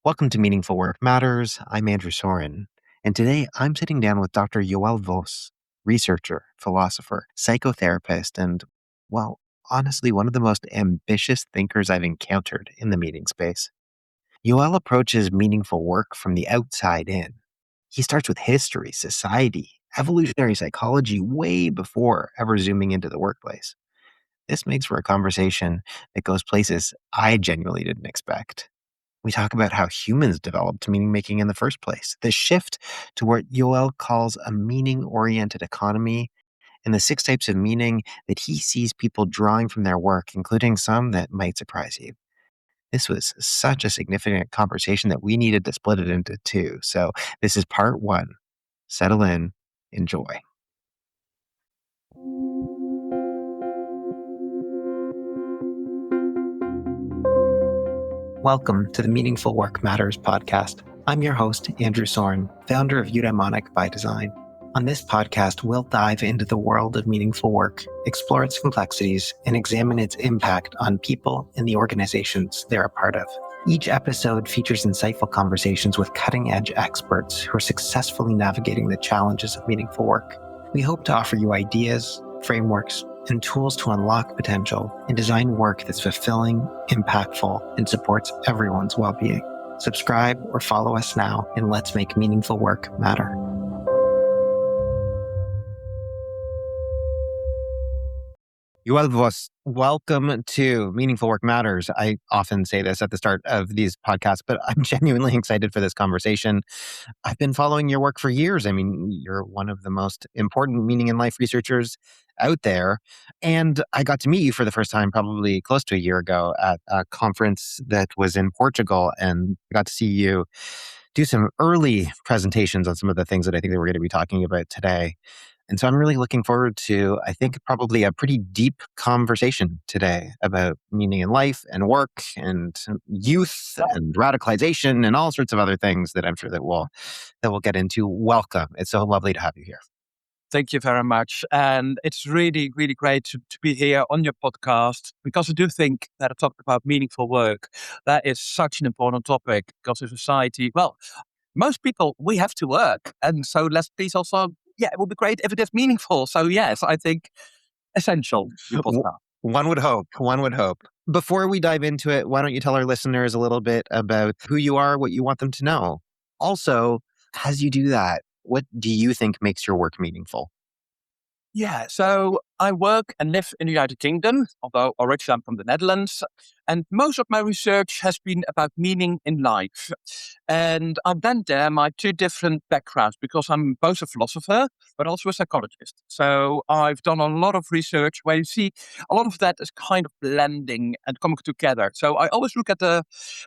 Welcome to Meaningful Work Matters. I'm Andrew Soren, and today I'm sitting down with Dr. Joel Vos, researcher, philosopher, psychotherapist, and, well, honestly, one of the most ambitious thinkers I've encountered in the meeting space. Joel approaches meaningful work from the outside in. He starts with history, society, evolutionary psychology way before ever zooming into the workplace. This makes for a conversation that goes places I genuinely didn't expect. We talk about how humans developed meaning making in the first place, the shift to what Yoel calls a meaning oriented economy, and the six types of meaning that he sees people drawing from their work, including some that might surprise you. This was such a significant conversation that we needed to split it into two. So, this is part one. Settle in, enjoy. Welcome to the Meaningful Work Matters podcast. I'm your host, Andrew Soren, founder of Eudaimonic by Design. On this podcast, we'll dive into the world of meaningful work, explore its complexities, and examine its impact on people and the organizations they're a part of. Each episode features insightful conversations with cutting-edge experts who are successfully navigating the challenges of meaningful work. We hope to offer you ideas, frameworks, and tools to unlock potential and design work that's fulfilling, impactful, and supports everyone's well-being. Subscribe or follow us now, and let's make meaningful work matter. Joel Vos, welcome to Meaningful Work Matters. I often say this at the start of these podcasts, but I'm genuinely excited for this conversation. I've been following your work for years. I mean, you're one of the most important meaning in life researchers out there. And I got to meet you for the first time probably close to a year ago at a conference that was in Portugal. And I got to see you do some early presentations on some of the things that I think that we're going to be talking about today. And so I'm really looking forward to, I think, probably a pretty deep conversation today about meaning in life and work and youth and radicalization and all sorts of other things that I'm sure that we'll get into. Welcome. It's so lovely to have you here. Thank you very much. And it's really, really great to be here on your podcast because I do think that I talked about meaningful work. That is such an important topic because in society, well, most people, we have to work. And so let's please also, it would be great if it is meaningful. So yes, I think essential, your podcast. One would hope. One would hope. Before we dive into it, why don't you tell our listeners a little bit about who you are, what you want them to know? Also, as you do that, what do you think makes your work meaningful? Yeah, so I work and live in the United Kingdom, although originally I'm from the Netherlands. And most of my research has been about meaning in life. And I've done there my two different backgrounds because I'm both a philosopher, but also a psychologist. So I've done a lot of research where you see a lot of that is kind of blending and coming together. So I always look at the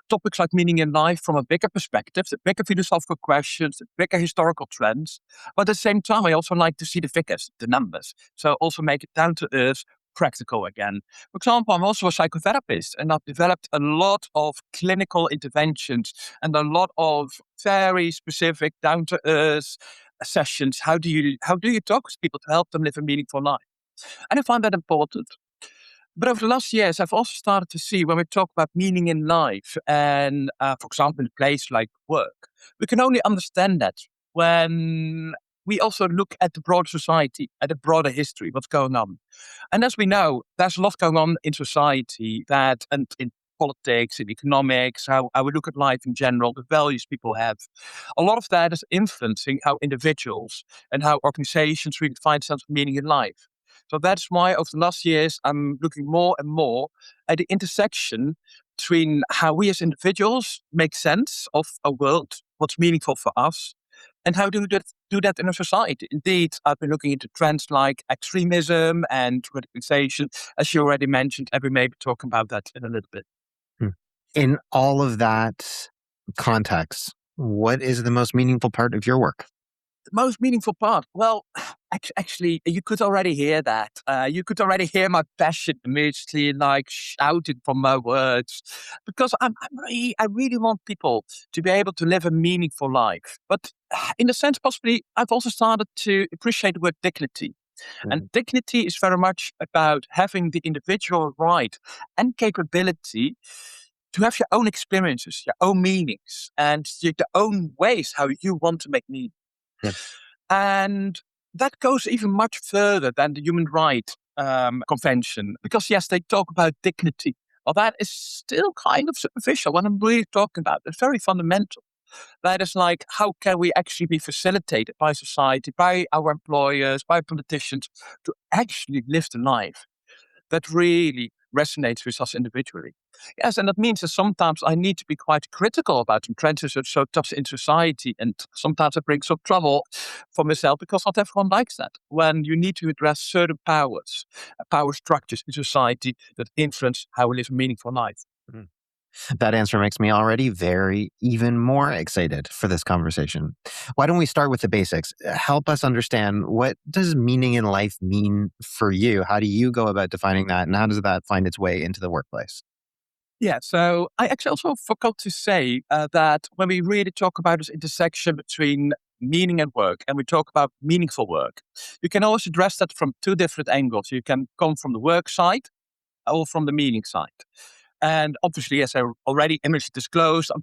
topics like meaning in life from a bigger perspective, the bigger philosophical questions, the bigger historical trends. But at the same time, I also like to see the figures, the numbers. So also make it down to earth, practical again. For example, I'm also a psychotherapist and I've developed a lot of clinical interventions and a lot of very specific down to earth sessions. How do you talk to people to help them live a meaningful life? And I find that important. But over the last years, I've also started to see when we talk about meaning in life and, for example, in a place like work, we can only understand that when we also look at the broader society, at the broader history, what's going on. And as we know, there's a lot going on in society and in politics, in economics, how we look at life in general, the values people have. A lot of that is influencing how individuals and how organizations really find sense of meaning in life. So that's why over the last years, I'm looking more and more at the intersection between how we as individuals make sense of a world, what's meaningful for us, and how do we do that in a society. Indeed, I've been looking into trends like extremism and radicalization, as you already mentioned, and we may be talking about that in a little bit. In all of that context, what is the most meaningful part of your work? The most meaningful part? Well, actually, you could already hear that. You could already hear my passion immediately, like shouting from my words, because I really want people to be able to live a meaningful life. But in a sense, possibly, I've also started to appreciate the word dignity. And dignity is very much about having the individual right and capability to have your own experiences, your own meanings, and your own ways how you want to make meaning. Yeah. And that goes even much further than the human rights convention, because yes, they talk about dignity. Well, that is still kind of superficial. What I'm really talking about, it's very fundamental. That is like, how can we actually be facilitated by society, by our employers, by politicians to actually live the life that really resonates with us individually. Yes, and that means that sometimes I need to be quite critical about the trends that are so tough in society, and sometimes it brings some trouble for myself because not everyone likes that. When you need to address certain powers, power structures in society that influence how we live a meaningful life. Mm. That answer makes me already even more excited for this conversation. Why don't we start with the basics? Help us understand, what does meaning in life mean for you? How do you go about defining that? And how does that find its way into the workplace? Yeah, so I actually also forgot to say that when we really talk about this intersection between meaning and work, and we talk about meaningful work, you can always address that from two different angles. You can come from the work side or from the meaning side. And obviously, as I already image disclosed, I'm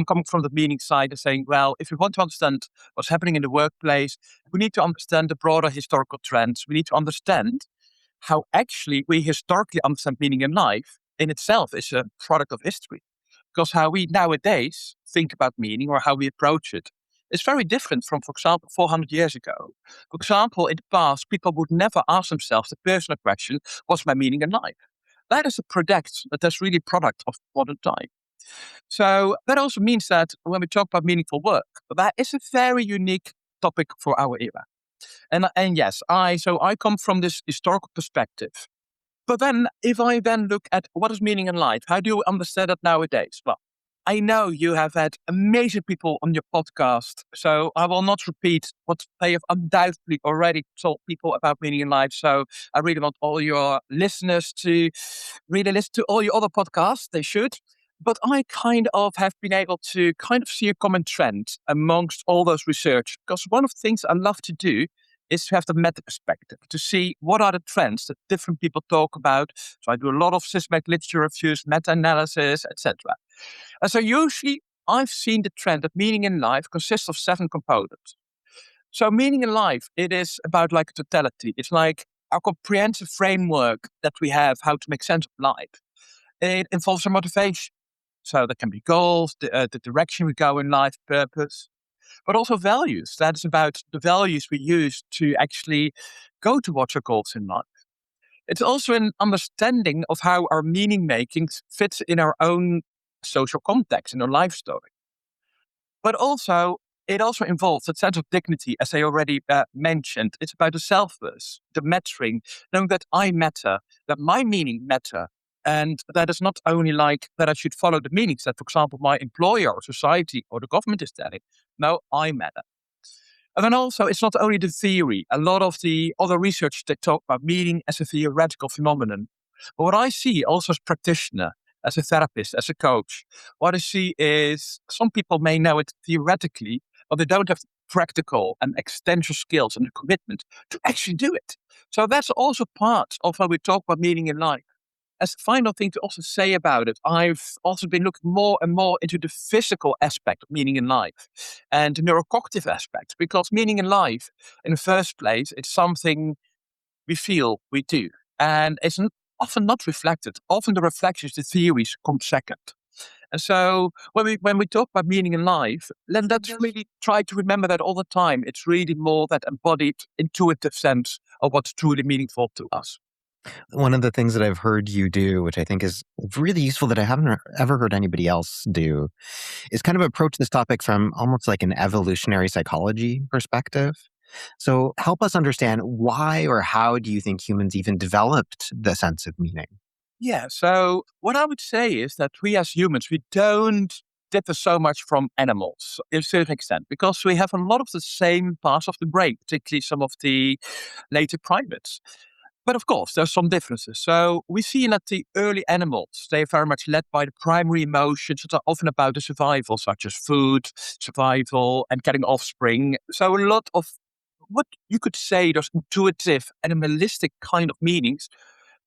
coming from the meaning side and saying, well, if we want to understand what's happening in the workplace, we need to understand the broader historical trends. We need to understand how actually we historically understand meaning in life in itself is a product of history. Because how we nowadays think about meaning or how we approach it is very different from, for example, 400 years ago. For example, in the past, people would never ask themselves the personal question, what's my meaning in life? That is a product, that's really product of modern time. So that also means that when we talk about meaningful work, that is a very unique topic for our era. And yes, I come from this historical perspective. But then if I then look at what is meaning in life, how do you understand it nowadays? Well, I know you have had amazing people on your podcast, so I will not repeat what they have undoubtedly already told people about meaning in life. So I really want all your listeners to really listen to all your other podcasts. They should. But I kind of have been able to kind of see a common trend amongst all those research, because one of the things I love to do is to have the meta perspective, to see what are the trends that different people talk about. So I do a lot of systematic literature reviews, meta-analysis, etc. And so usually I've seen the trend that meaning in life consists of 7 components. So meaning in life, it is about like a totality. It's like a comprehensive framework that we have how to make sense of life. It involves a motivation. So there can be goals, the direction we go in life, purpose, but also values. That's about the values we use to actually go towards our goals in life. It's also an understanding of how our meaning making fits in our own social context, in our life story. But also, it also involves a sense of dignity, as I already mentioned. It's about the selfless, the mattering, knowing that I matter, that my meaning matter. And that is not only like that I should follow the meanings that, for example, my employer or society or the government is telling. No, I matter. And then also, it's not only the theory. A lot of the other research, they talk about meaning as a theoretical phenomenon. But what I see also as a practitioner, as a therapist, as a coach, what I see is some people may know it theoretically, but they don't have the practical and extension skills and the commitment to actually do it. So that's also part of how we talk about meaning in life. As a final thing to also say about it, I've also been looking more and more into the physical aspect of meaning in life and the neurocognitive aspect, because meaning in life, in the first place, it's something we feel, we do, and it's often not reflected. Often the reflections, the theories come second. And so when we talk about meaning in life, then let's really try to remember that all the time. It's really more that embodied, intuitive sense of what's truly meaningful to us. One of the things that I've heard you do, which I think is really useful that I haven't ever heard anybody else do, is kind of approach this topic from almost like an evolutionary psychology perspective. So help us understand, why or how do you think humans even developed the sense of meaning? Yeah. So what I would say is that we as humans, we don't differ so much from animals to a certain extent, because we have a lot of the same parts of the brain, particularly some of the later primates. But of course, there's some differences. So we see that the early animals, they are very much led by the primary emotions that are often about the survival, such as food, survival, and getting offspring. So a lot of what you could say, those intuitive, animalistic kind of meanings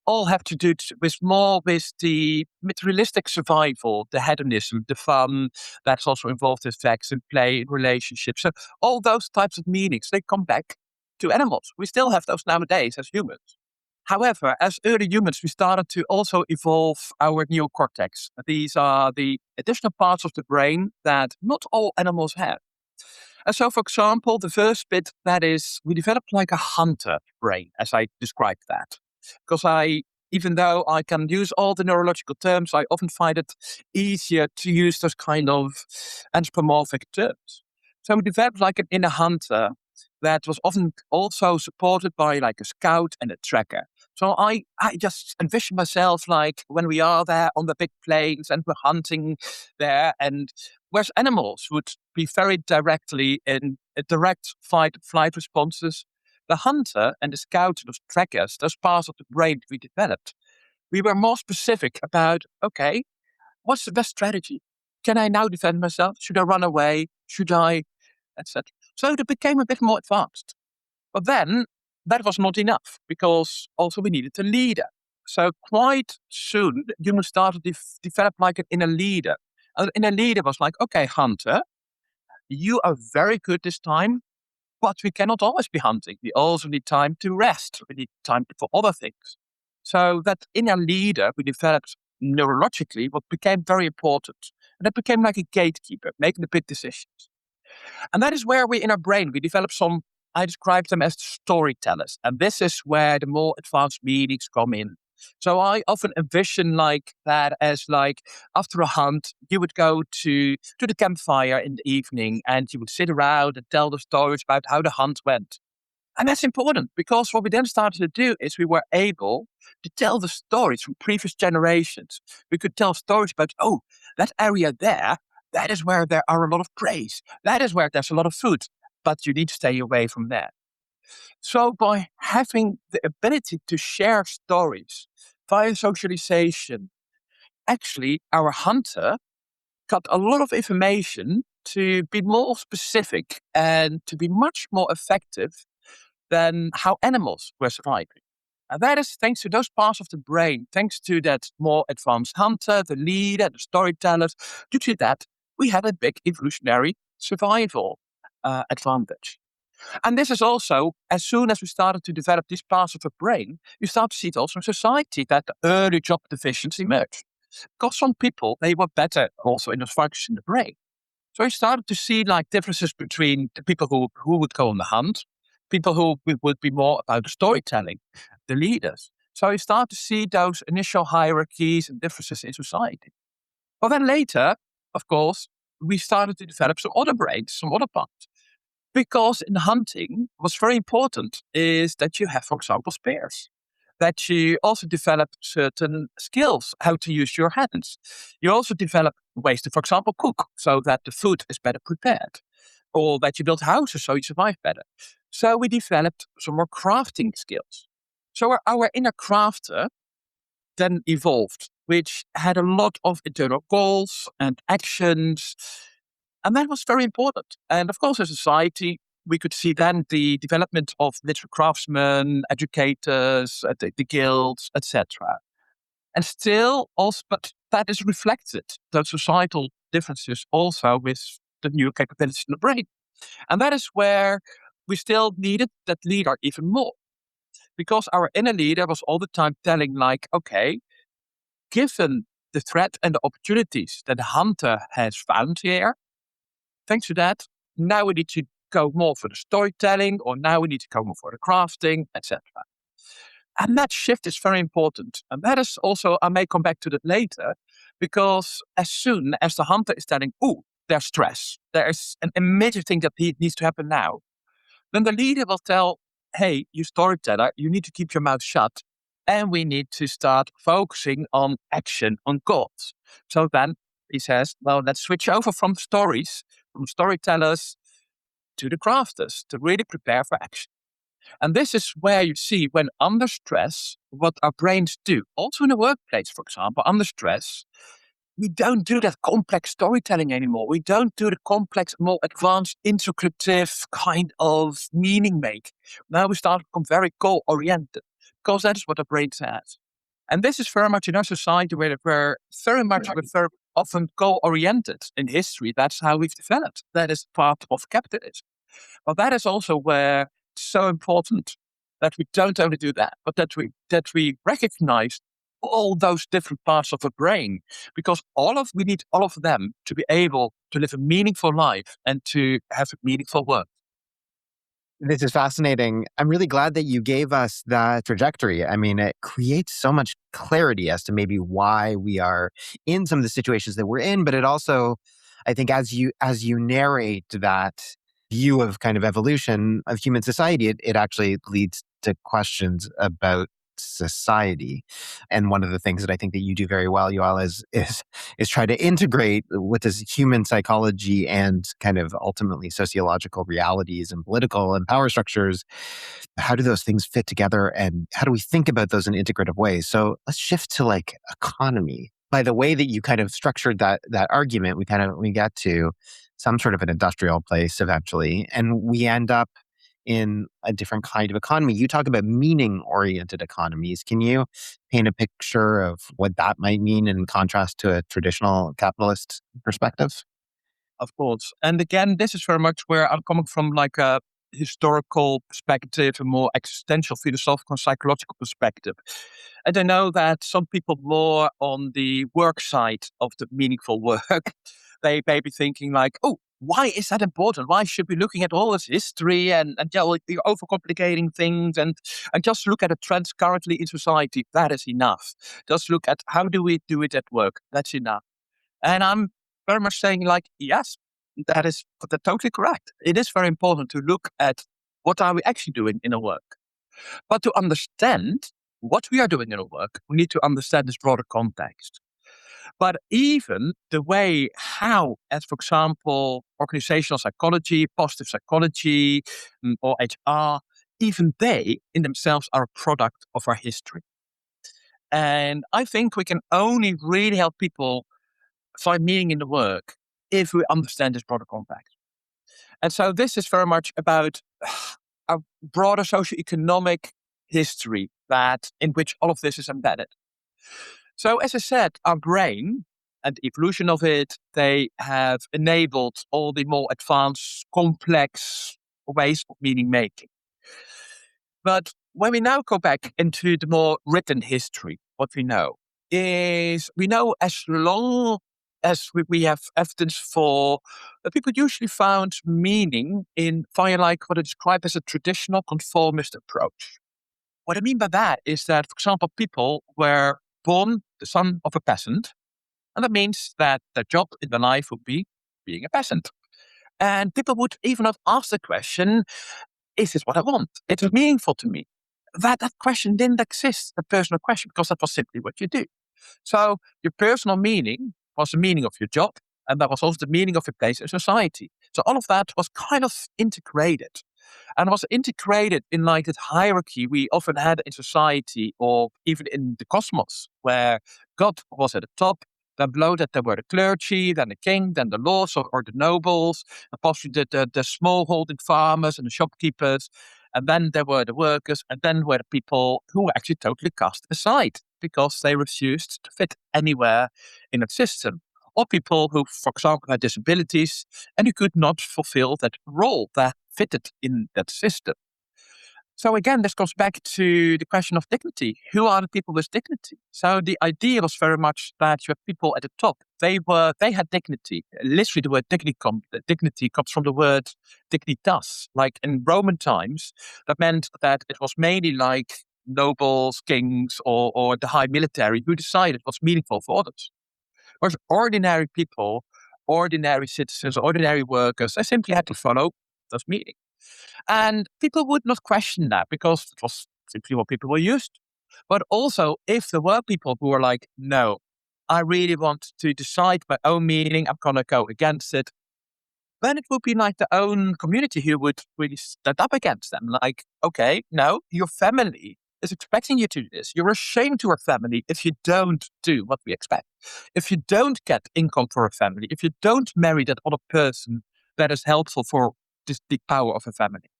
all have to do with more with the materialistic survival, the hedonism, the fun that's also involved in sex and play and relationships. So all those types of meanings, they come back to animals. We still have those nowadays as humans. However, as early humans, we started to also evolve our neocortex. These are the additional parts of the brain that not all animals have. And so, for example, the first bit that is, we developed like a hunter brain, as I described that. Because even though I can use all the neurological terms, I often find it easier to use those kind of anthropomorphic terms. So we developed like an inner hunter that was often also supported by like a scout and a tracker. So I just envision myself like when we are there on the big plains and we're hunting there, and whereas animals would be very directly in a direct fight flight responses, the hunter and the scout, those trackers, those parts of the brain we developed, we were more specific about, okay, what's the best strategy? Can I now defend myself? Should I run away? Should I, etc. So it became a bit more advanced. But then that was not enough because also we needed a leader. So quite soon, humans started to develop like an inner leader. An inner leader was like, okay, hunter, you are very good this time, but we cannot always be hunting. We also need time to rest. We need time for other things. So that inner leader we developed neurologically, what became very important. And that became like a gatekeeper, making the big decisions. And that is where we, in our brain, we develop some, I describe them as storytellers. And this is where the more advanced meanings come in. So I often envision like that as like after a hunt, you would go to the campfire in the evening and you would sit around and tell the stories about how the hunt went. And that's important because what we then started to do is we were able to tell the stories from previous generations. We could tell stories about, oh, that area there, that is where there are a lot of preys. That is where there's a lot of food, but you need to stay away from there. So by having the ability to share stories via socialization, actually our hunter got a lot of information to be more specific and to be much more effective than how animals were surviving. And that is thanks to those parts of the brain, thanks to that more advanced hunter, the leader, the storytellers. Due to that, we had a big evolutionary survival advantage. And this is also, as soon as we started to develop these parts of the brain, you start to see it also in society that the early job divisions emerged. Because some people, they were better also in the functions in the brain. So you started to see like differences between the people who would go on the hunt, people who would be more about the storytelling, the leaders. So you start to see those initial hierarchies and differences in society. But then later, of course, we started to develop some other brains, some other parts. Because in hunting, what's very important is that you have, for example, spears. That you also develop certain skills, how to use your hands. You also develop ways to, for example, cook so that the food is better prepared. Or that you build houses so you survive better. So we developed some more crafting skills. So our inner crafter then evolved, which had a lot of internal goals and actions. And that was very important. And of course, as a society, we could see then the development of literary craftsmen, educators, the guilds, etc. And still, also, but that is reflected, those societal differences also with the new capabilities in the brain. And that is where we still needed that leader even more. Because our inner leader was all the time telling, like, okay, given the threat and the opportunities that the hunter has found here, thanks to that, now we need to go more for the storytelling, or now we need to go more for the crafting, etc. And that shift is very important. And that is also, I may come back to that later, because as soon as the hunter is telling, oh, there's stress, there is an immediate thing that needs to happen now, then the leader will tell, hey, you storyteller, you need to keep your mouth shut. And we need to start focusing on action, on goals. So then he says, well, let's switch over from stories, from storytellers to the crafters to really prepare for action. And this is where you see when under stress, what our brains do. Also in the workplace, for example, under stress, we don't do that complex storytelling anymore. We don't do the complex, more advanced, integrative kind of meaning make. Now we start to become very goal oriented because that is what the brain says. And this is very much in our society where very much we're very often goal-oriented in history. That's how we've developed. That is part of capitalism. But that is also where it's so important that we don't only do that, but that we recognize all those different parts of the brain, because we need all of them to be able to live a meaningful life and to have a meaningful work. This is fascinating. I'm really glad that you gave us that trajectory. I mean, it creates so much clarity as to maybe why we are in some of the situations that we're in, but it also, I think, as you narrate that view of kind of evolution of human society, it actually leads to questions about society. And one of the things that I think that you do very well, Yoel, is try to integrate what does human psychology and kind of ultimately sociological realities and political and power structures, how do those things fit together and how do we think about those in integrative ways? So let's shift to like economy. By the way that you kind of structured that argument, we get to some sort of an industrial place eventually, and we end up in a different kind of economy. You talk about meaning oriented economies. Can you paint a picture of what that might mean in contrast to a traditional capitalist perspective? Of course. And again, this is very much where I'm coming from, like a historical perspective, a more existential, philosophical, psychological perspective. And I know that some people more on the work side of the meaningful work, they may be thinking like, oh, why is that important? Why should we be looking at all this history and like, you're overcomplicating things and just look at the trends currently in society? That is enough. Just look at how do we do it at work? That's enough. And I'm very much saying like, yes, that's totally correct. It is very important to look at what are we actually doing in our work. But to understand what we are doing in our work, we need to understand this broader context. But even the way how, as for example, organizational psychology, positive psychology, or HR, even they in themselves are a product of our history. And I think we can only really help people find meaning in the work if we understand this broader context. And so this is very much about a broader socioeconomic history that in which all of this is embedded. So as I said, our brain and the evolution of it, they have enabled all the more advanced, complex ways of meaning making. But when we now go back into the more written history, what we know is we know as long as we have evidence for people usually found meaning in via like what I describe as a traditional conformist approach. What I mean by that is that, for example, people were born the son of a peasant, and that means that their job in their life would be being a peasant. And people would even not ask the question, is this what I want? It was meaningful to me. That question didn't exist, the personal question, because that was simply what you do. So your personal meaning was the meaning of your job, and that was also the meaning of your place in society. So all of that was kind of integrated. And was integrated in like that hierarchy we often had in society or even in the cosmos, where God was at the top, then below that there were the clergy, then the king, then the lords or the nobles, and possibly the small holding farmers and the shopkeepers, and then there were the workers, and then were the people who were actually totally cast aside because they refused to fit anywhere in that system. Or people who, for example, had disabilities and who could not fulfill that role that fitted in that system. So again, this goes back to the question of dignity. Who are the people with dignity? So the idea was very much that you have people at the top. They had dignity. Literally, the word dignity comes from the word dignitas. Like in Roman times, that meant that it was mainly like nobles, kings, or the high military who decided what's meaningful for others. Whereas ordinary people, ordinary citizens, ordinary workers, they simply had to follow those meanings. And people would not question that because it was simply what people were used to. But also, if there were people who were like, no, I really want to decide my own meaning, I'm going to go against it, then it would be like the own community who would really stand up against them. Like, okay, no, your family is expecting you to do this. You're ashamed to your family if you don't do what we expect. If you don't get income for a family, if you don't marry that other person that is helpful for this, the power of a family.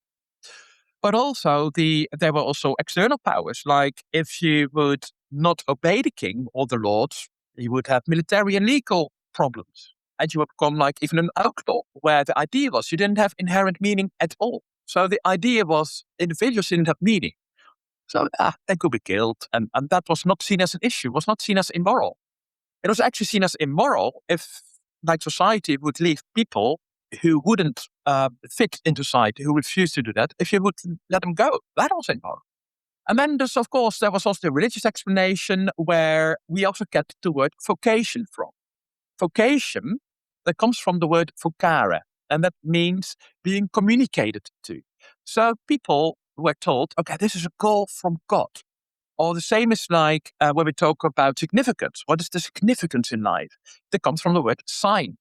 But also there were also external powers, like if you would not obey the king or the lords, you would have military and legal problems. And you would become like even an outlaw, where the idea was you didn't have inherent meaning at all. So the idea was individuals didn't have meaning. So they could be killed. And that was not seen as an issue, was not seen as immoral. It was actually seen as immoral if, like, society would leave people who wouldn't fit into society, who refused to do that, if you would let them go. That was immoral. And then of course, there was also the religious explanation where we also get the word vocation from. Vocation, that comes from the word vocare, and that means being communicated to. So people were told, okay, this is a call from God. Or the same is like when we talk about significance. What is the significance in life? That comes from the word sign.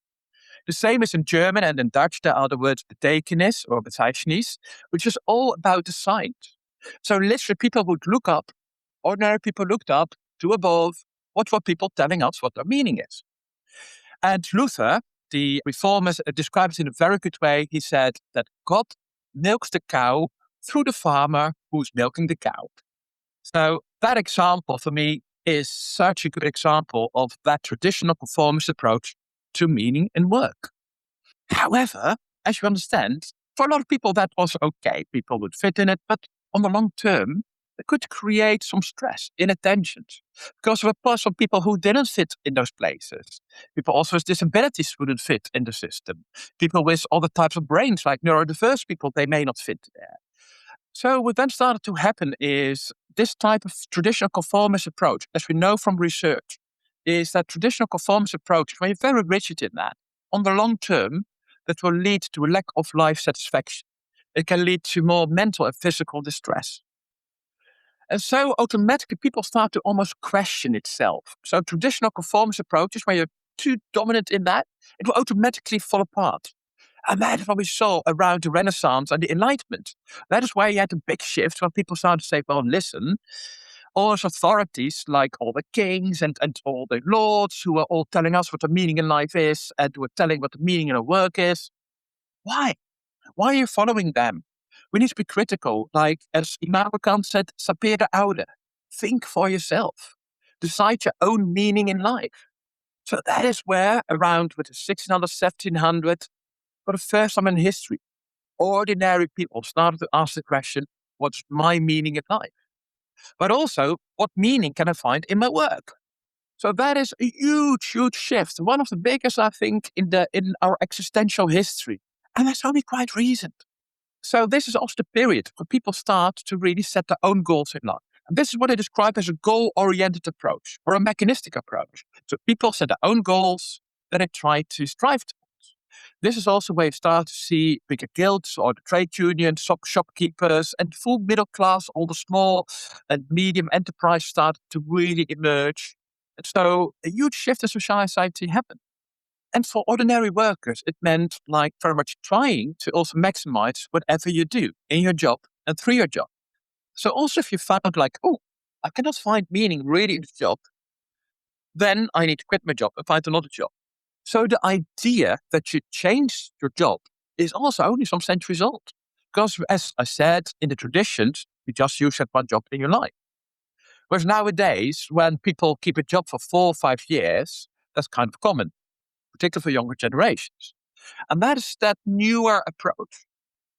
The same is in German and in Dutch. There are the words betekenis or bezeichnis, which is all about the signs. So literally people would look up, ordinary people looked up to above, what were people telling us what their meaning is. And Luther, the reformer, describes it in a very good way. He said that God milks the cow through the farmer who's milking the cow. So that example for me is such a good example of that traditional conformist approach to meaning in work. However, as you understand, for a lot of people that was okay. People would fit in it, but on the long term, it could create some stress, inattentions. Because there were some people who didn't fit in those places. People also with disabilities wouldn't fit in the system. People with other types of brains, like neurodiverse people, they may not fit there. So what then started to happen is this type of traditional conformist approach, as we know from research, is that traditional conformist approach, when you're very rigid in that, on the long term, that will lead to a lack of life satisfaction. It can lead to more mental and physical distress. And so automatically people start to almost question itself. So traditional conformist approaches, when you're too dominant in that, it will automatically fall apart. And that is what we saw around the Renaissance and the Enlightenment. That is why you had a big shift when people started to say, well, listen, all those authorities, like all the kings and all the lords who are all telling us what the meaning in life is and who are telling what the meaning in our work is, why? Why are you following them? We need to be critical. Like, as Immanuel Kant said, sapere aude. Think for yourself. Decide your own meaning in life. So that is where, around with the 1600, 1700, for the first time in history, ordinary people started to ask the question, what's my meaning in life? But also, what meaning can I find in my work? So that is a huge, huge shift. One of the biggest, I think, in our existential history. And that's only quite recent. So this is also the period where people start to really set their own goals in life. And this is what I describe as a goal-oriented approach or a mechanistic approach. So people set their own goals that they try to strive towards. This is also where you start to see bigger guilds or the trade unions, shopkeepers, and full middle class, all the small and medium enterprise start to really emerge. And so a huge shift in society happened. And for ordinary workers, it meant like very much trying to also maximize whatever you do in your job and through your job. So also if you found like, oh, I cannot find meaning really in the job, then I need to quit my job and find another job. So the idea that you change your job is also only some centuries old. Because as I said, in the traditions, you just use that one job in your life. Whereas nowadays, when people keep a job for 4 or 5 years, that's kind of common, particularly for younger generations. And that is that newer approach.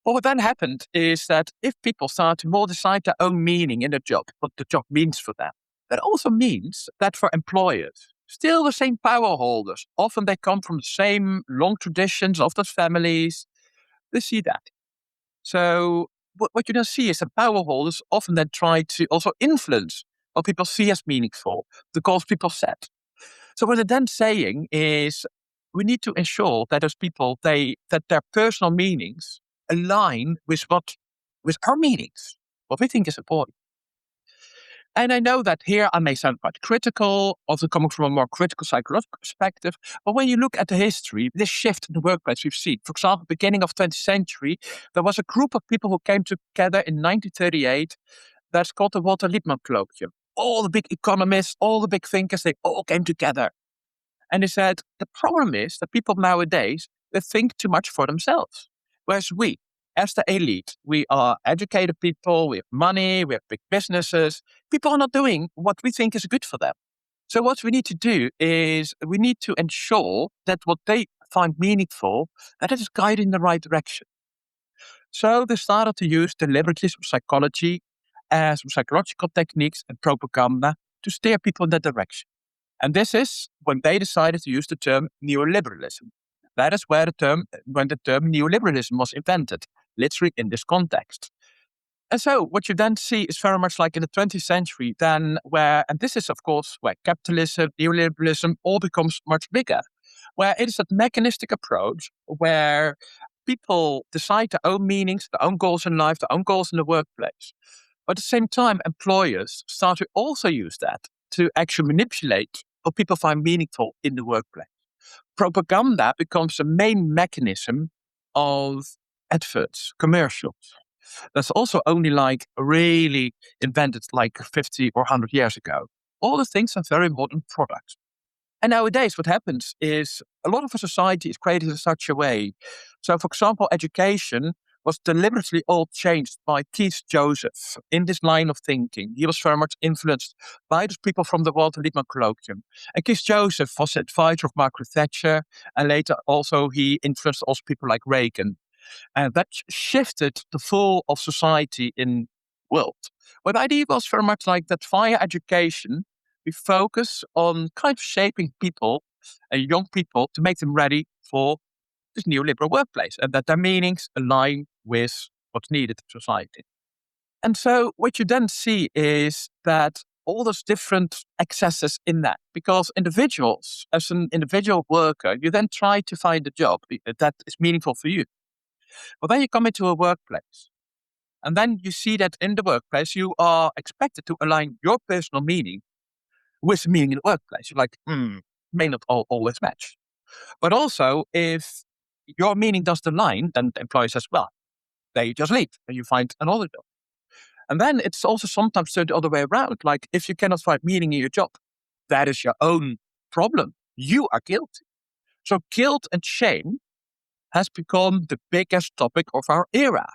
But what then happened is that if people start to more decide their own meaning in their job, what the job means for them, that also means that for employers, still the same power holders, often they come from the same long traditions of those families, they see that. So what you then see is that power holders often then try to also influence what people see as meaningful, the goals people set. So what they're then saying is we need to ensure that those people, that their personal meanings align with our meanings, what we think is important. And I know that here I may sound quite critical, also coming from a more critical psychological perspective. But when you look at the history, this shift in the workplace we've seen, for example, beginning of 20th century, there was a group of people who came together in 1938 that's called the Walter Lippmann Colloquium. All the big economists, all the big thinkers, they all came together. And they said, the problem is that people nowadays, they think too much for themselves. Whereas we, as the elite, we are educated people, we have money, we have big businesses. People are not doing what we think is good for them. So what we need to do is we need to ensure that what they find meaningful, that it is guided in the right direction. So they started to use deliberately some psychology, some psychological techniques and propaganda to steer people in that direction. And this is when they decided to use the term neoliberalism. That is when the term neoliberalism was invented, literally in this context. And so what you then see is very much like in the 20th century, and this is of course where capitalism, neoliberalism all becomes much bigger, where it is that mechanistic approach where people decide their own meanings, their own goals in life, their own goals in the workplace. But at the same time, employers start to also use that to actually manipulate what people find meaningful in the workplace. Propaganda becomes the main mechanism of adverts, commercials. That's also only like really invented like 50 or 100 years ago. All the things are very modern products. And nowadays, what happens is a lot of our society is created in such a way. So, for example, education was deliberately all changed by Keith Joseph in this line of thinking. He was very much influenced by those people from the Walter Lippmann colloquium. And Keith Joseph was advisor of Margaret Thatcher, and later also he influenced also people like Reagan. And that shifted the fall of society in the world. But the idea was very much like that via education, we focus on kind of shaping people and young people to make them ready for this neoliberal workplace and that their meanings align with what's needed in society. And so what you then see is that all those different excesses in that, because individuals, as an individual worker, you then try to find a job that is meaningful for you. But then you come into a workplace and then you see that in the workplace, you are expected to align your personal meaning with the meaning in the workplace. You're like, may not always match. But also, if your meaning doesn't align, then the employer says, well, then you just leave and you find another job. And then it's also sometimes the other way around. Like if you cannot find meaning in your job, that is your own problem. You are guilty. So guilt and shame has become the biggest topic of our era.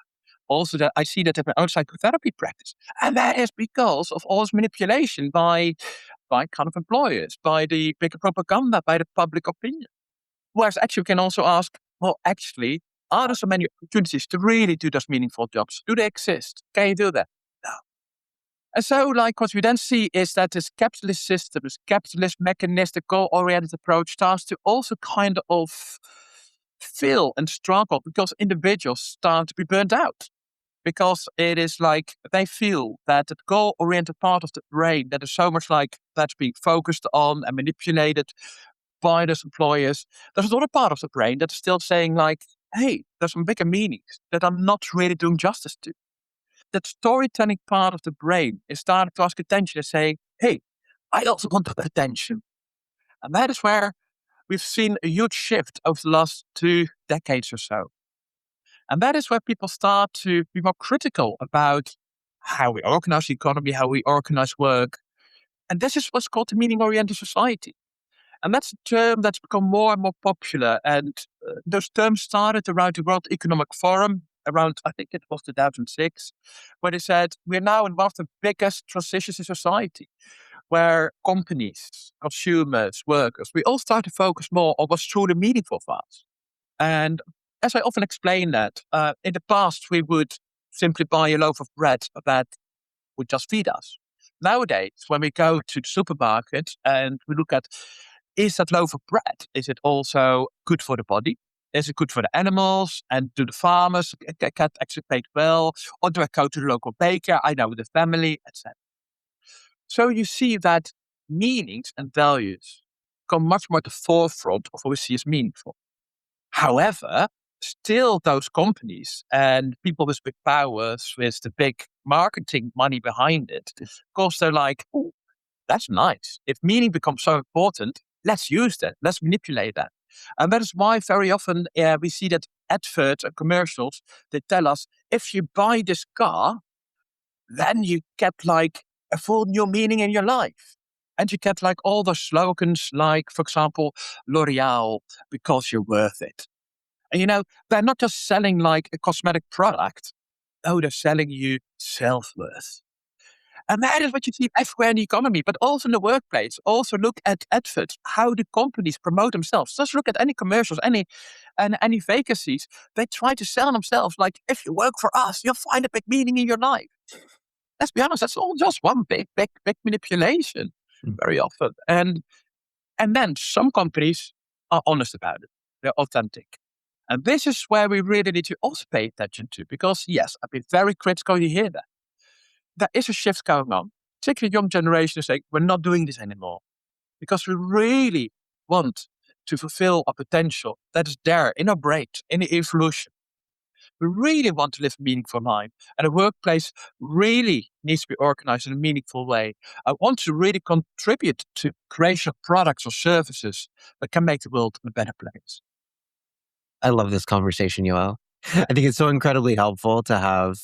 Also, that I see that in my own psychotherapy practice. And that is because of all this manipulation by kind of employers, by the bigger propaganda, by the public opinion. Whereas actually we can also ask, well, actually, are there so many opportunities to really do those meaningful jobs? Do they exist? Can you do that? No. And so, like, what we then see is that this capitalist system, this capitalist mechanistic goal-oriented approach starts to also kind of fail and struggle because individuals start to be burnt out. Because it is like they feel that the goal-oriented part of the brain that is so much like that's being focused on and manipulated by those employers, there's another part of the brain that's still saying like, hey, there's some bigger meanings that I'm not really doing justice to. That storytelling part of the brain is starting to ask attention and say, hey, I also want that attention. And that is where we've seen a huge shift over the last 2 decades or so. And that is where people start to be more critical about how we organize the economy, how we organize work. And this is what's called the meaning-oriented society. And that's a term that's become more and more popular. And those terms started around the World Economic Forum, around, I think it was 2006, where they said, we're now in one of the biggest transitions in society, where companies, consumers, workers, we all start to focus more on what's truly meaningful for us. And as I often explain that, in the past, we would simply buy a loaf of bread that would just feed us. Nowadays, when we go to the supermarket and we look at, is that loaf of bread, is it also good for the body? Is it good for the animals? And do the farmers get actually paid well? Or do I go to the local baker? I know the family, etc. So you see that meanings and values come much more at the forefront of what we see as meaningful. However, still those companies and people with big powers, with the big marketing money behind it, of course, they're like, oh, that's nice. If meaning becomes so important, let's use that. Let's manipulate that. And that is why very often we see that adverts and commercials, they tell us, if you buy this car, then you get like a full new meaning in your life. And you get like all the slogans like, for example, L'Oreal, because you're worth it. And they're not just selling like a cosmetic product. No, they're selling you self-worth. And that is what you see everywhere in the economy, but also in the workplace. Also look at adverts, how the companies promote themselves. Just look at any commercials, any vacancies. They try to sell themselves like, if you work for us, you'll find a big meaning in your life. Let's be honest, that's all just one big manipulation Mm. very often. And then some companies are honest about it. They're authentic. And this is where we really need to also pay attention to, because yes, I've been very critical. You hear that. There is a shift going on, particularly young generation is saying, we're not doing this anymore because we really want to fulfill our potential that is there in our brains, in the evolution. We really want to live a meaningful life, and the workplace really needs to be organized in a meaningful way. I want to really contribute to creation of products or services that can make the world a better place. I love this conversation, Yoel. I think it's so incredibly helpful to have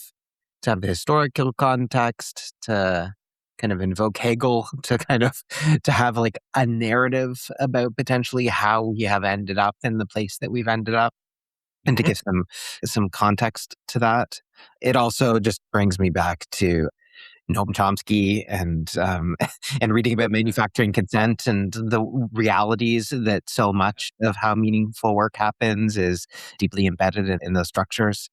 the historical context, to kind of invoke Hegel, to kind of to have like a narrative about potentially how we have ended up in the place that we've ended up, and to Mhm. give some context to that. It also just brings me back to Noam Chomsky and and reading about manufacturing consent and the realities that so much of how meaningful work happens is deeply embedded in those structures.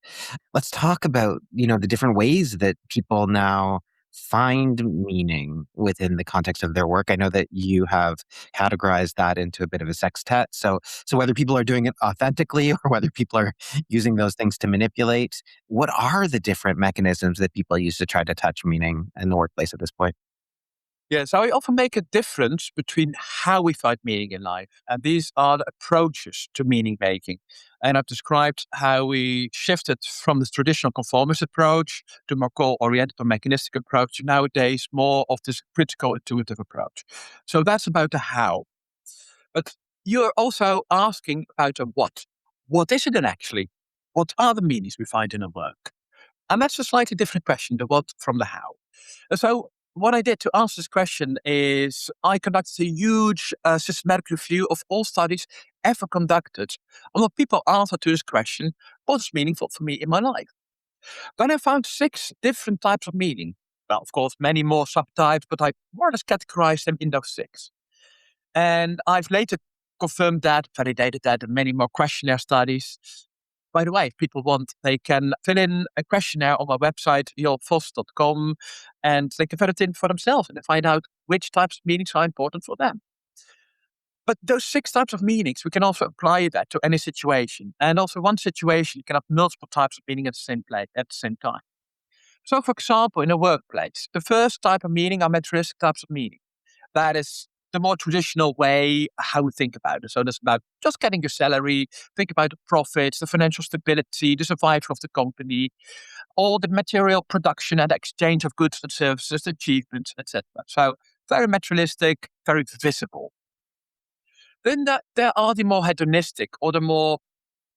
Let's talk about, the different ways that people now find meaning within the context of their work. I know that you have categorized that into a bit of a sextet. So whether people are doing it authentically or whether people are using those things to manipulate, what are the different mechanisms that people use to try to touch meaning in the workplace at this point? Yeah, so I often make a difference between how we find meaning in life, and these are the approaches to meaning making. And I've described how we shifted from the traditional conformist approach to more goal-oriented or mechanistic approach, nowadays more of this critical intuitive approach. So that's about the how. But you're also asking about the what. What is it then actually? What are the meanings we find in our work? And that's a slightly different question, the what from the how. So what I did to answer this question is I conducted a huge systematic review of all studies ever conducted on what people answer to this question, what's meaningful for me in my life? Then I found 6 different types of meaning. Well, of course, many more subtypes, but I more or less categorized them in those 6. And I've later confirmed that, validated that in many more questionnaire studies. By the way, if people want, they can fill in a questionnaire on my website, joelvos.com, and they can fill it in for themselves and find out which types of meanings are important for them. But those 6 types of meanings, we can also apply that to any situation. And also one situation can have multiple types of meaning at the same place, at the same time. So for example, in a workplace, the first type of meaning are materialistic types of meaning. That is the more traditional way how we think about it. So that's about just getting your salary, think about the profits, the financial stability, the survival of the company, all the material production and exchange of goods and services, achievements, etc. So very materialistic, very visible. Then there are the more hedonistic or the more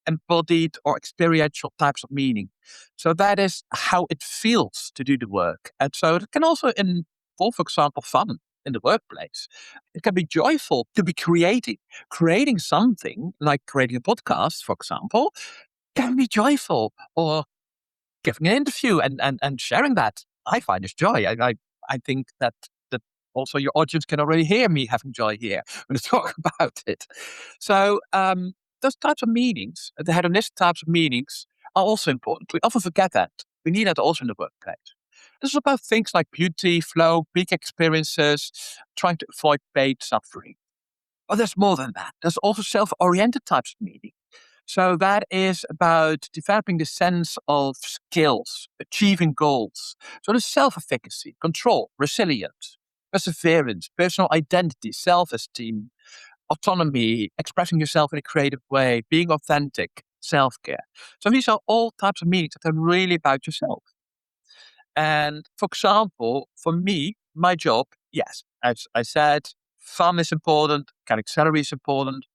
embodied or experiential types of meaning. So that is how it feels to do the work. And so it can also involve, for example, fun in the workplace. It can be joyful to be creating. Creating something like creating a podcast, for example, can be joyful, or giving an interview and sharing that. I find this joy. I think that also your audience can already hear me having joy here when I talk about it. So those types of meanings, the hedonistic types of meanings, are also important. We often forget that. We need that also in the workplace. This is about things like beauty, flow, peak experiences, trying to avoid pain, suffering. But there's more than that. There's also self-oriented types of meaning. So that is about developing the sense of skills, achieving goals. So there's self-efficacy, control, resilience, perseverance, personal identity, self-esteem, autonomy, expressing yourself in a creative way, being authentic, self-care. So these are all types of meanings that are really about yourself. And for example, for me, my job, yes, as I said, fun is important, getting salary is important.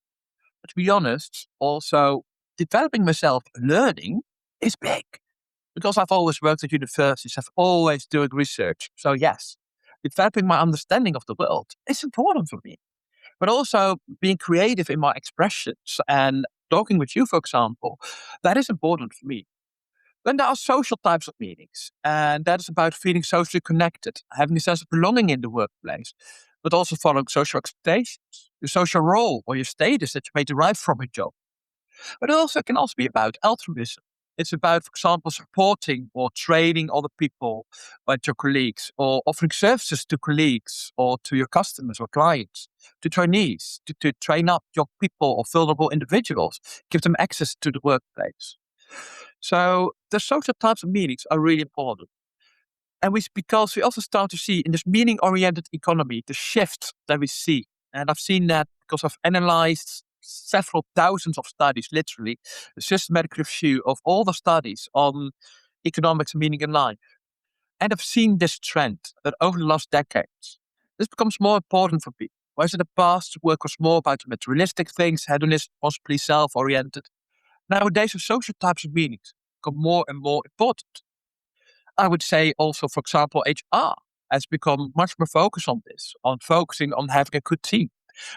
But to be honest, also developing myself, learning is big because I've always worked at universities, I've always doing research. So yes, developing my understanding of the world is important for me. But also being creative in my expressions and talking with you, for example, that is important for me. Then there are social types of meanings, and that is about feeling socially connected, having a sense of belonging in the workplace, but also following social expectations, your social role or your status that you may derive from a job. But it can also be about altruism. It's about, for example, supporting or training other people, like your colleagues, or offering services to colleagues or to your customers or clients, to trainees, to train up young people or vulnerable individuals, give them access to the workplace. So the social types of meanings are really important. And because we also start to see in this meaning-oriented economy, the shift that we see. And I've seen that because I've analyzed several thousands of studies, literally, a systematic review of all the studies on economics and meaning in life. And I've seen this trend that over the last decades, this becomes more important for people. Whereas in the past, work was more about materialistic things, hedonist, possibly self-oriented. Nowadays, the social types of meanings become more and more important. I would say also, for example, HR has become much more focused on this, on focusing on having a good team,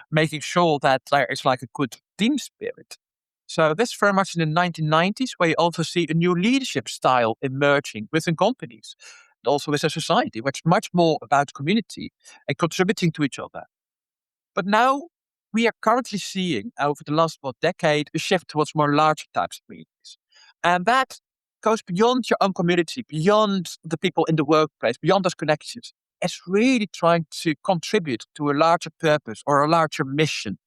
making sure that there is like a good team spirit. So this very much in the 1990s, where you also see a new leadership style emerging within companies, and also within society, which is much more about community and contributing to each other. But now we are currently seeing over the last decade a shift towards more larger types of meetings. And that goes beyond your own community, beyond the people in the workplace, beyond those connections. It's really trying to contribute to a larger purpose or a larger mission.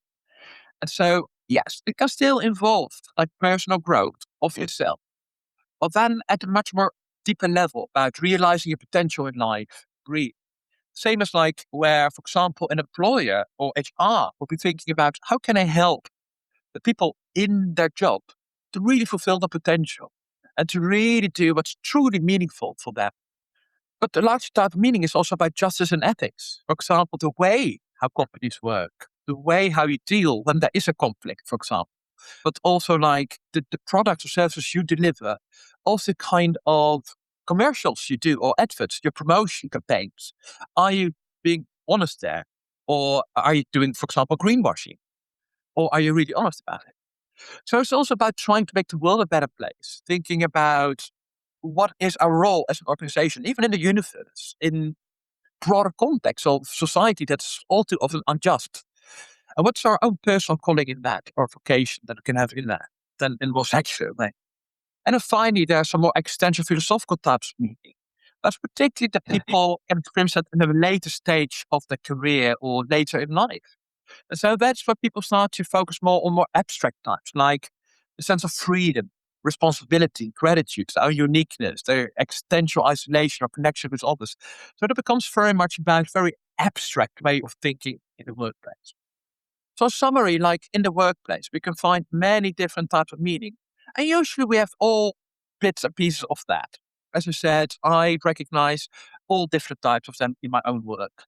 And so, yes, it can still involve like personal growth of yourself, but then at a much more deeper level about realizing your potential in life. Breathe. Same as like where, for example, an employer or HR will be thinking about how can I help the people in their job to really fulfill their potential and to really do what's truly meaningful for them. But the larger type of meaning is also about justice and ethics. For example, the way how companies work, the way how you deal when there is a conflict, for example, but also like the products or services you deliver, also kind of commercials you do or adverts, your promotion campaigns. Are you being honest there? Or are you doing, for example, greenwashing? Or are you really honest about it? So it's also about trying to make the world a better place, thinking about what is our role as an organization, even in the universe, in broader context of society that's all too often unjust. And what's our own personal calling in that, or vocation that we can have in that, then in more secular way. And then finally, there are some more existential philosophical types of meaning. That's particularly the people can experience that in a later stage of their career or later in life. And so that's where people start to focus more on more abstract types, like the sense of freedom, responsibility, gratitude, our uniqueness, their existential isolation or connection with others. So it becomes very much about very abstract way of thinking in the workplace. So summary, like in the workplace, we can find many different types of meaning. And usually we have all bits and pieces of that. As I said, I recognize all different types of them in my own work.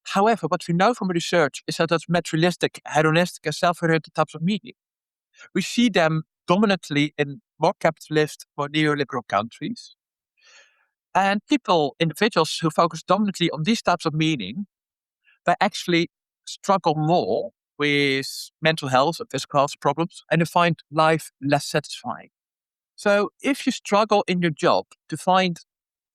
However, what we know from research is that there's materialistic, hedonistic, and self-oriented types of meaning. We see them dominantly in more capitalist, more neoliberal countries. And individuals who focus dominantly on these types of meaning, they actually struggle more with mental health and physical health problems, and they find life less satisfying. So if you struggle in your job to find,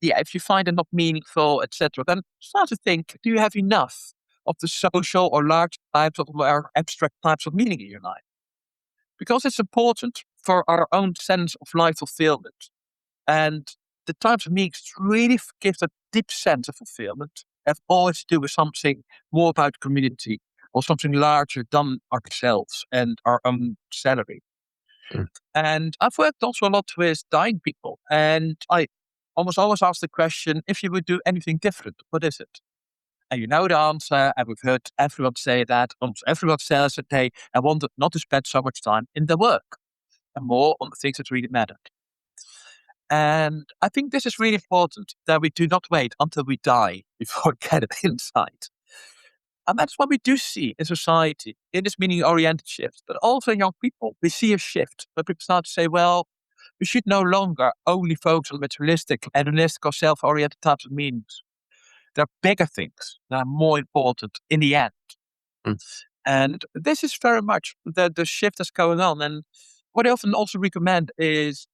if you find it not meaningful, etc., then start to think, do you have enough of the social or large types of or abstract types of meaning in your life? Because it's important for our own sense of life fulfillment. And the types of meanings really give a deep sense of fulfillment have always to do with something more about community or something larger than ourselves and our own salary. Mm. And I've worked also a lot with dying people, and I almost always ask the question, if you would do anything different, what is it? And you know the answer, and we've heard everyone say that. Almost everyone says that they wanted not to spend so much time in their work and more on the things that really matter. And I think this is really important that we do not wait until we die before we get it inside. And that's what we do see in society, in this meaning oriented shift, but also in young people. We see a shift where people start to say, well, we should no longer only focus on materialistic, hedonistic, or self oriented types of meanings. There are bigger things that are more important in the end. Mm. And this is very much the shift that's going on. And what I often also recommend is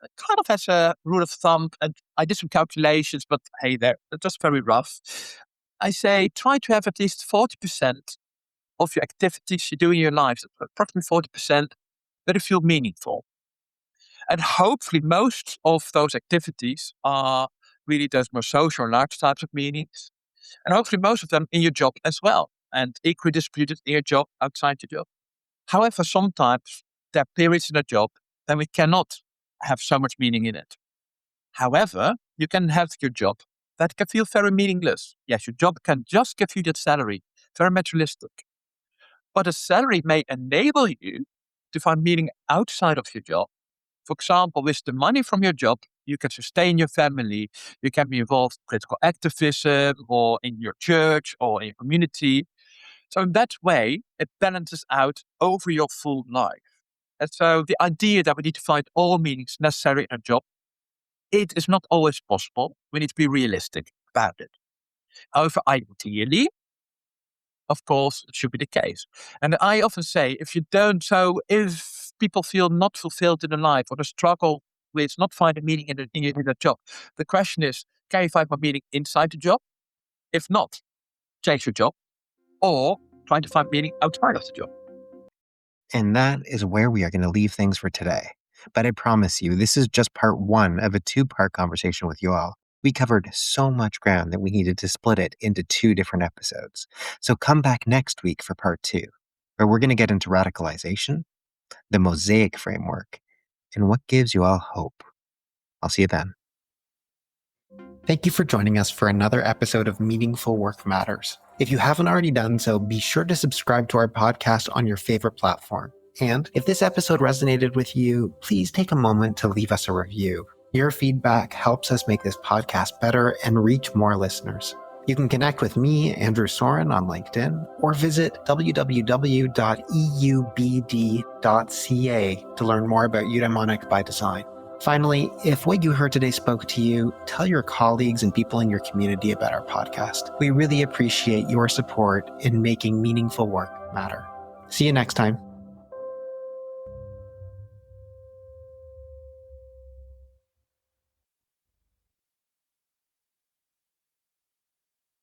kind of as a rule of thumb, and I did some calculations, but hey, they're just very rough. I say try to have at least 40% of your activities you do in your life, approximately 40%, that you feel meaningful. And hopefully, most of those activities are really those more social and large types of meanings. And hopefully, most of them in your job as well, and equally distributed in your job, outside your job. However, sometimes there are periods in a job when we cannot have so much meaning in it. However, you can have your job that can feel very meaningless. Yes, your job can just give you that salary, very materialistic. But a salary may enable you to find meaning outside of your job. For example, with the money from your job, you can sustain your family, you can be involved in political activism or in your church or in your community. So in that way, it balances out over your full life. And so the idea that we need to find all meanings necessary in a job, it is not always possible. We need to be realistic about it. However, ideally, of course, it should be the case. And I often say, if people feel not fulfilled in their life or they struggle with not finding meaning in their job, the question is, can you find more meaning inside the job? If not, change your job or try to find meaning outside of the job. And that is where we are going to leave things for today. But I promise you, this is just part one of a two-part conversation with Joel. We covered so much ground that we needed to split it into two different episodes. So come back next week for part two, where we're going to get into radicalization, the mosaic framework, and what gives Joel hope. I'll see you then. Thank you for joining us for another episode of Meaningful Work Matters. If you haven't already done so, be sure to subscribe to our podcast on your favorite platform. And if this episode resonated with you, please take a moment to leave us a review. Your feedback helps us make this podcast better and reach more listeners. You can connect with me, Andrew Soren, on LinkedIn, or visit www.eubd.ca to learn more about eudaimonic by design. Finally, if what you heard today spoke to you, tell your colleagues and people in your community about our podcast. We really appreciate your support in making meaningful work matter. See you next time.